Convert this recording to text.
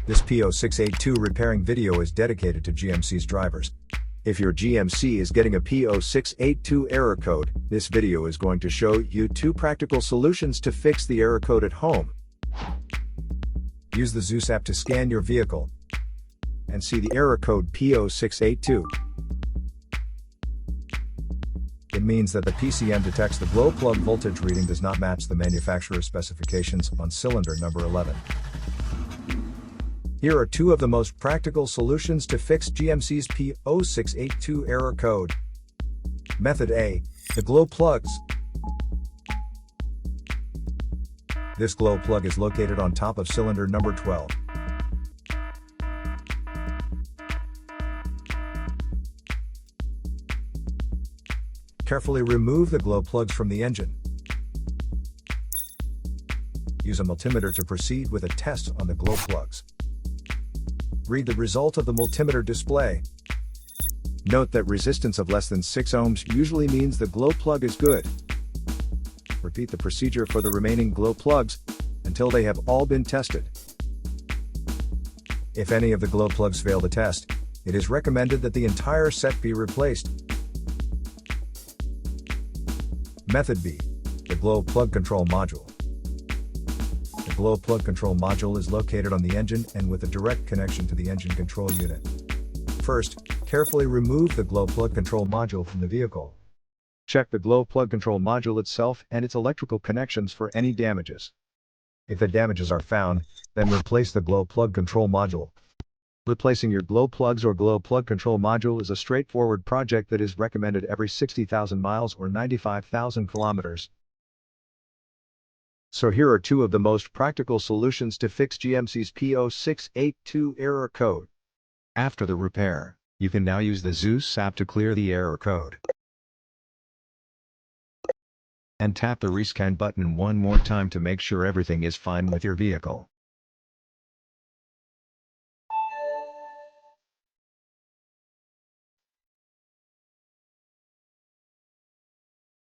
This P0682 repairing video is dedicated to GMC's drivers. If your GMC is getting a P0682 error code, this video is going to show you 2 practical solutions to fix the error code at home. Use the Zeus app to scan your vehicle and see the error code P0682. It means that the PCM detects the glow plug voltage reading does not match the manufacturer's specifications on cylinder number 11. Here are 2 of the most practical solutions to fix GMC's P0682 error code. Method A. The glow plugs. This glow plug is located on top of cylinder number 12. Carefully remove the glow plugs from the engine. Use a multimeter to proceed with a test on the glow plugs. Read the result of the multimeter display. Note that resistance of less than 6 ohms usually means the glow plug is good. Repeat the procedure for the remaining glow plugs until they have all been tested. If any of the glow plugs fail the test, it is recommended that the entire set be replaced. Method B. The glow plug control module. The glow plug control module is located on the engine and with a direct connection to the engine control unit. First, carefully remove the glow plug control module from the vehicle. Check the glow plug control module itself and its electrical connections for any damages. If the damages are found, then replace the glow plug control module. Replacing your glow plugs or glow plug control module is a straightforward project that is recommended every 60,000 miles or 95,000 kilometers. So here are 2 of the most practical solutions to fix GMC's P0682 error code. After the repair, you can now use the Zeus app to clear the error code. And tap the rescan button one more time to make sure everything is fine with your vehicle.